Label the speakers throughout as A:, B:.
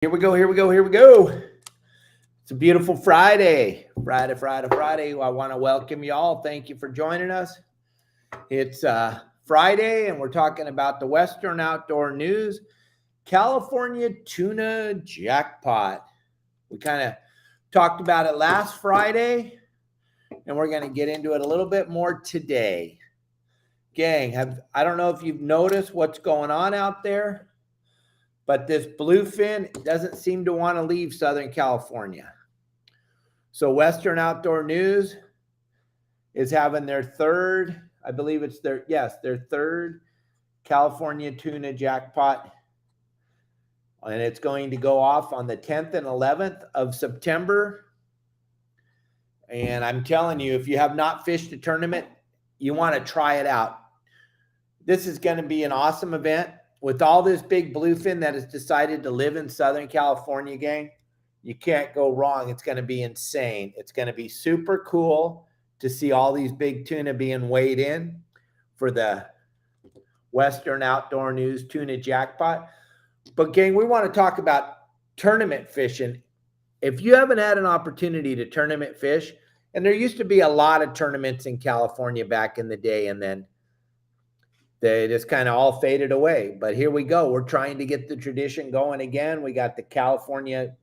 A: Here we go. Here we go. Here we go. It's a beautiful Friday. Friday. I want to welcome you all. Thank you for joining us. It's Friday, and we're talking about the Western Outdoor News California Tuna Jackpot. We kind of talked about it last Friday, and we're going to get into it a little bit more today. Gang, I don't know if you've noticed what's going on out there, but this bluefin doesn't seem to want to leave Southern California. So Western Outdoor News is having their third, I believe it's their third California Tuna Jackpot. And it's going to go off on the 10th and 11th of September. And I'm telling you, if you have not fished a tournament, you want to try it out. This is going to be an awesome event. With all this big bluefin that has decided to live in Southern California, gang, you can't go wrong. It's going to be insane. It's going to be super cool to see all these big tuna being weighed in for the Western Outdoor News Tuna Jackpot. But, gang, we want to talk about tournament fishing. If you haven't had an opportunity to tournament fish, and there used to be a lot of tournaments in California back in the day, and then they just kind of all faded away. But here we go. We're trying to get the tradition going again. We got the California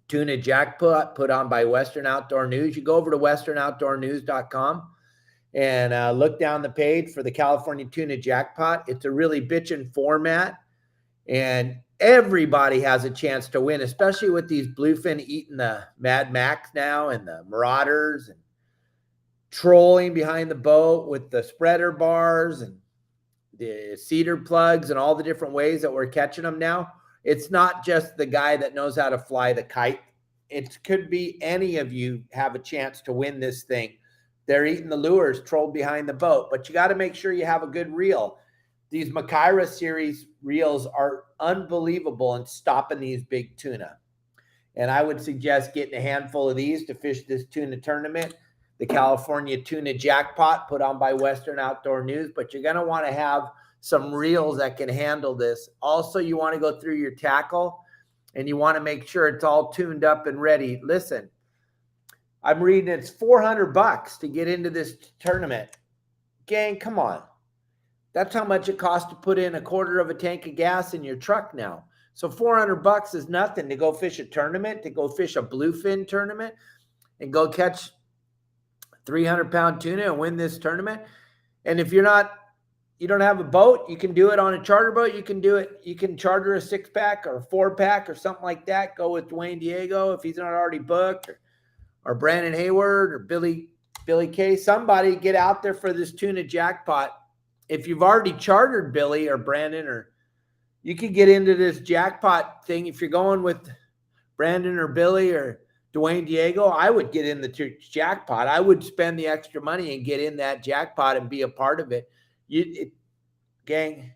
A: Tuna Jackpot put on by Western Outdoor News. You go over to westernoutdoornews.com and look down the page for the California Tuna Jackpot. It's a really bitchin' format, and everybody has a chance to win, especially with these bluefin eating the Mad Max now and the Marauders and trolling behind the boat with the spreader bars and the cedar plugs and all the different ways that we're catching them now. It's not just the guy that knows how to fly the kite. It could be any of you have a chance to win this thing. They're eating the lures trolled behind the boat, but you got to make sure you have a good reel. These Makaira series reels are unbelievable in stopping these big tuna. And I would suggest getting a handful of these to fish this tuna tournament. The California Tuna Jackpot put on by Western Outdoor News, but you're going to want to have some reels that can handle this. Also, you want to go through your tackle, and you want to make sure it's all tuned up and ready. Listen, I'm reading it's $400 to get into this tournament. Gang, come on. That's how much it costs to put in a quarter of a tank of gas in your truck now. So $400 is nothing to go fish a tournament, to go fish a bluefin tournament, and go catch 300-pound tuna and win this tournament. And if you don't have a boat, you can do it on a charter boat. You can do it. You can charter a 6-pack or a 4-pack or something like that. Go with Dwayne Diego if he's not already booked, or Brandon Hayward or Billy Kay. Somebody get out there for this tuna jackpot. If you've already chartered Billy or Brandon, or you could get into this jackpot thing. If you're going with Brandon or Billy or Dwayne Diego, I would get in the jackpot. I would spend the extra money and get in that jackpot and be a part of it. Gang,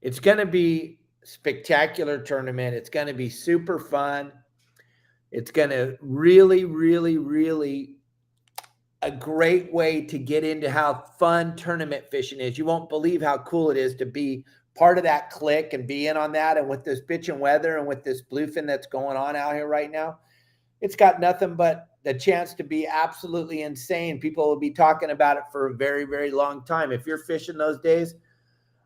A: it's going to be a spectacular tournament. It's going to be super fun. It's going to really, really, really a great way to get into how fun tournament fishing is. You won't believe how cool it is to be part of that clique and be in on that. And with this bitchin' weather and with this bluefin that's going on out here right now, it's got nothing but the chance to be absolutely insane. People will be talking about it for a very, very long time. If you're fishing those days,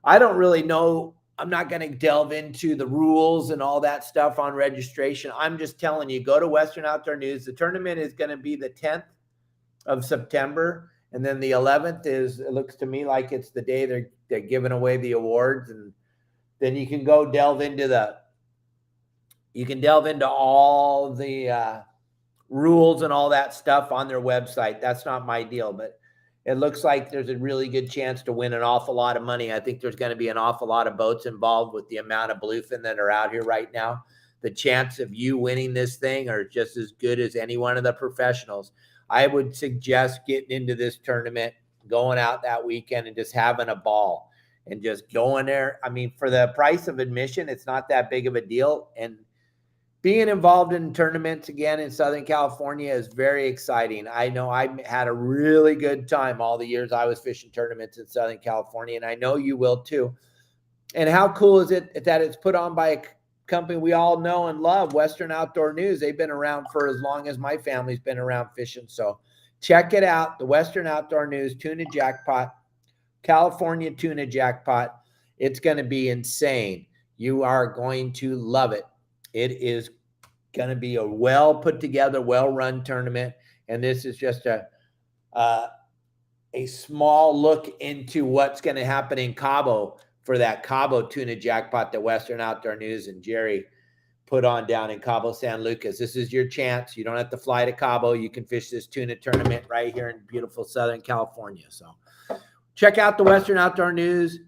A: I don't really know. I'm not going to delve into the rules and all that stuff on registration. I'm just telling you, go to Western Outdoor News. The tournament is going to be the 10th of September. And then the 11th is, it looks to me like it's the day they're giving away the awards. And then you can go delve into all the rules and all that stuff on their website. That's not my deal, but it looks like there's a really good chance to win an awful lot of money. I think there's going to be an awful lot of boats involved with the amount of bluefin that are out here right now. The chance of you winning this thing are just as good as any one of the professionals. I would suggest getting into this tournament, going out that weekend and just having a ball and just going there. I mean, for the price of admission, it's not that big of a deal. And being involved in tournaments again in Southern California is very exciting. I know I had a really good time all the years I was fishing tournaments in Southern California, and I know you will too. And how cool is it that it's put on by company we all know and love, Western Outdoor News. They've been around for as long as my family's been around fishing. So check it out, the Western Outdoor News Tuna Jackpot, California Tuna Jackpot. It's going to be insane. You are going to love it. It is going to be a well put together, well run tournament, and this is just a small look into what's going to happen in Cabo for that Cabo Tuna Jackpot that Western Outdoor News and Jerry put on down in Cabo San Lucas. This is your chance. You don't have to fly to Cabo. You can fish this tuna tournament right here in beautiful Southern California. So check out the Western Outdoor News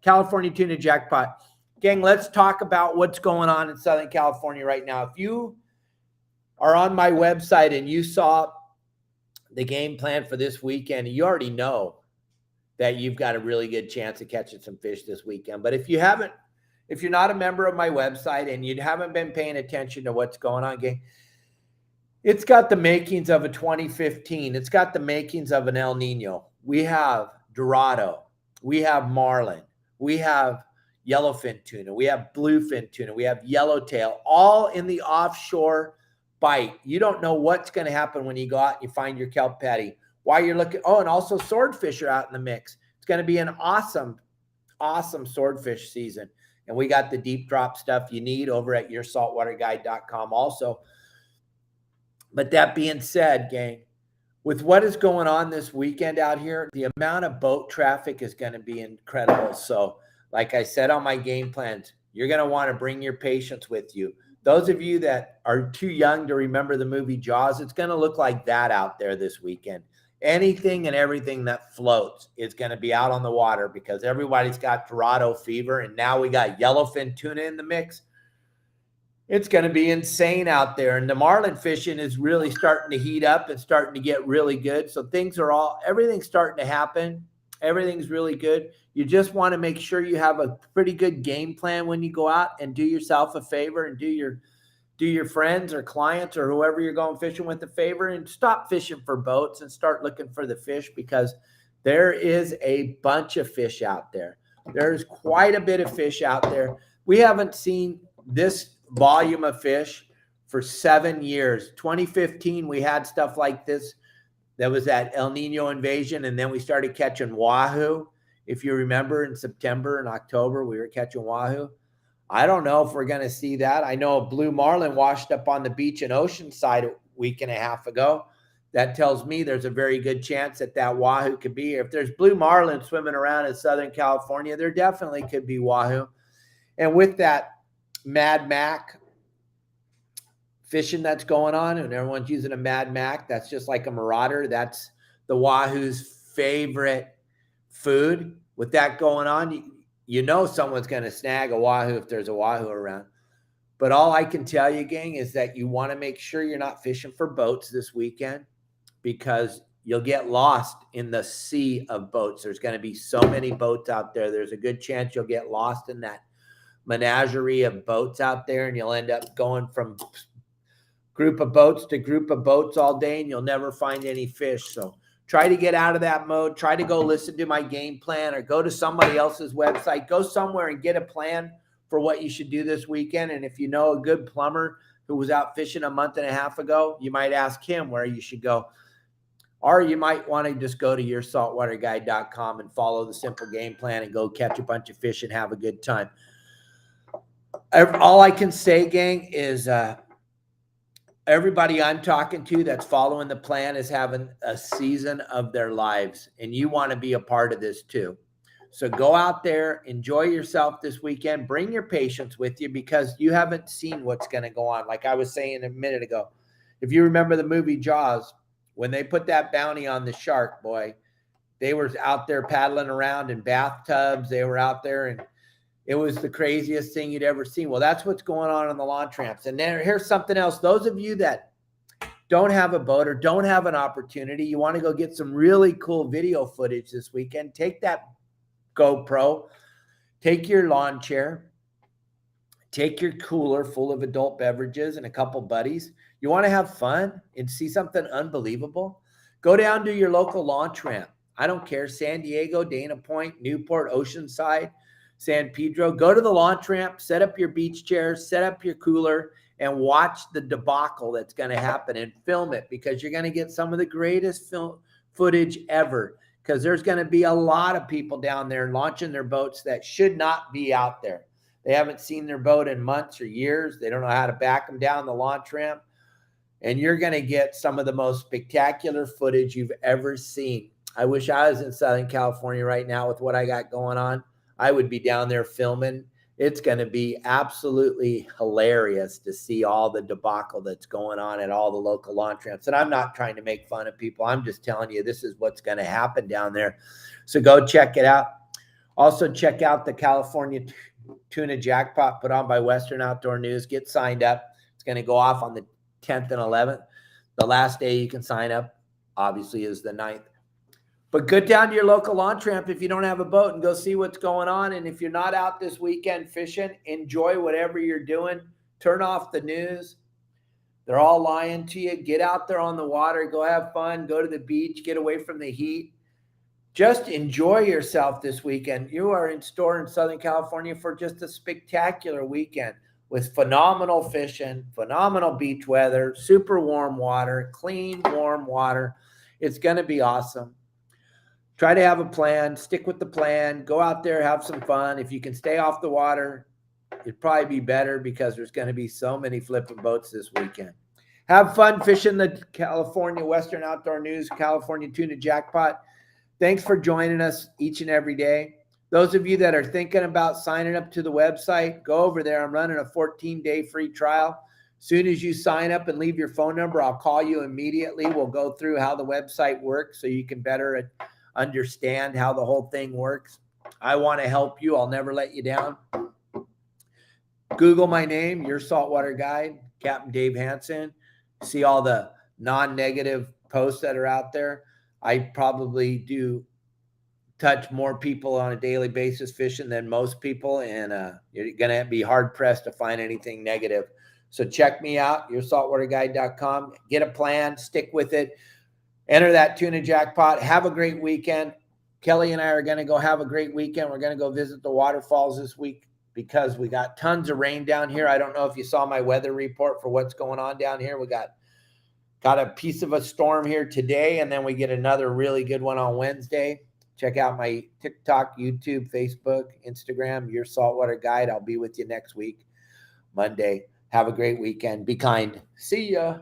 A: California Tuna Jackpot. Gang, let's talk about what's going on in Southern California right now. If you are on my website and you saw the game plan for this weekend, you already know that you've got a really good chance of catching some fish this weekend. But if you're not a member of my website and you haven't been paying attention to what's going on, gang, it's got the makings of a 2015. It's got the makings of an El Nino. We have Dorado. We have Marlin. We have yellowfin tuna. We have bluefin tuna. We have yellowtail, all in the offshore bite. You don't know what's going to happen when you go out and you find your kelp patty. While you're looking, and also swordfish are out in the mix. It's going to be an awesome, awesome swordfish season. And we got the deep drop stuff you need over at yoursaltwaterguide.com also. But that being said, gang, with what is going on this weekend out here, the amount of boat traffic is going to be incredible. So like I said on my game plans, you're going to want to bring your patients with you. Those of you that are too young to remember the movie Jaws, it's going to look like that out there this weekend. Anything and everything that floats is going to be out on the water because everybody's got Dorado fever, and now we got yellowfin tuna in the mix. It's going to be insane out there, and the marlin fishing is really starting to heat up and starting to get really good. So everything's starting to happen. Everything's really good. You just want to make sure you have a pretty good game plan when you go out, and do yourself a favor and do your friends or clients or whoever you're going fishing with a favor, and stop fishing for boats and start looking for the fish, because there is a bunch of fish out there. There's quite a bit of fish out there. We haven't seen this volume of fish for 7 years. 2015, we had stuff like this. There was that El Nino invasion, and then we started catching wahoo. If you remember, in September and October, we were catching wahoo. I don't know if we're going to see that. I know a blue marlin washed up on the beach in Oceanside a week and a half ago. That tells me there's a very good chance that wahoo could be here. If there's blue marlin swimming around in Southern California, there definitely could be wahoo. And with that Mad Mac fishing that's going on, and everyone's using a Mad Mac, that's just like a marauder. That's the wahoo's favorite food. With that going on, you know someone's going to snag a wahoo if there's a wahoo around. But all I can tell you, gang, is that you want to make sure you're not fishing for boats this weekend, because you'll get lost in the sea of boats. There's going to be so many boats out there. There's a good chance you'll get lost in that menagerie of boats out there, and you'll end up going from group of boats to group of boats all day, and you'll never find any fish. So try to get out of that mode. Try to go listen to my game plan, or go to somebody else's website. Go somewhere and get a plan for what you should do this weekend. And if you know a good plumber who was out fishing a month and a half ago, you might ask him where you should go. Or you might want to just go to yoursaltwaterguide.com and follow the simple game plan and go catch a bunch of fish and have a good time. All I can say, gang, is everybody I'm talking to that's following the plan is having a season of their lives, and you want to be a part of this too. So go out there, enjoy yourself this weekend, bring your patients with you, because you haven't seen what's going to go on. Like I was saying a minute ago, if you remember the movie Jaws, when they put that bounty on the shark, boy, they were out there paddling around in bathtubs. They were out there, and it was the craziest thing you'd ever seen. Well, that's what's going on the launch ramps. And then here's something else. Those of you that don't have a boat or don't have an opportunity, you want to go get some really cool video footage this weekend, take that GoPro, take your lawn chair, take your cooler full of adult beverages and a couple buddies. You want to have fun and see something unbelievable? Go down to your local launch ramp. I don't care, San Diego, Dana Point, Newport, Oceanside. San Pedro. Go to the launch ramp, set up your beach chairs, set up your cooler, and watch the debacle that's going to happen and film it, because you're going to get some of the greatest film footage ever, because there's going to be a lot of people down there launching their boats that should not be out there. They haven't seen their boat in months or years. They don't know how to back them down the launch ramp. And you're going to get some of the most spectacular footage you've ever seen. I wish I was in Southern California right now with what I got going on. I would be down there filming. It's going to be absolutely hilarious to see all the debacle that's going on at all the local launch ramps. And I'm not trying to make fun of people. I'm just telling you, this is what's going to happen down there. So go check it out. Also check out the California Tuna Jackpot put on by Western Outdoor News. Get signed up. It's going to go off on the 10th and 11th. The last day you can sign up, obviously, is the 9th. But go down to your local launch ramp if you don't have a boat and go see what's going on. And if you're not out this weekend fishing, enjoy whatever you're doing. Turn off the news. They're all lying to you. Get out there on the water. Go have fun. Go to the beach. Get away from the heat. Just enjoy yourself this weekend. You are in store in Southern California for just a spectacular weekend with phenomenal fishing, phenomenal beach weather, super warm water, clean, warm water. It's going to be awesome. Try to have a plan, stick with the plan, go out there, have some fun. If you can stay off the water, it'd probably be better, because there's going to be so many flipping boats this weekend. Have fun fishing the California Western Outdoor News, California Tuna Jackpot. Thanks for joining us each and every day. Those of you that are thinking about signing up to the website, go over there. I'm running a 14-day free trial. As soon as you sign up and leave your phone number, I'll call you immediately. We'll go through how the website works so you can better understand how the whole thing works. I want to help you. I'll never let you down. Google my name, Your Saltwater Guide, Captain Dave Hansen. See all the non-negative posts that are out there. I probably do touch more people on a daily basis fishing than most people, and you're going to be hard-pressed to find anything negative. So check me out, yoursaltwaterguide.com. Get a plan, stick with it. Enter that Tuna Jackpot. Have a great weekend. Kelly and I are going to go have a great weekend. We're going to go visit the waterfalls this week because we got tons of rain down here. I don't know if you saw my weather report for what's going on down here. We got a piece of a storm here today, and then we get another really good one on Wednesday. Check out my TikTok, YouTube, Facebook, Instagram, Your Saltwater Guide. I'll be with you next week, Monday. Have a great weekend. Be kind. See ya.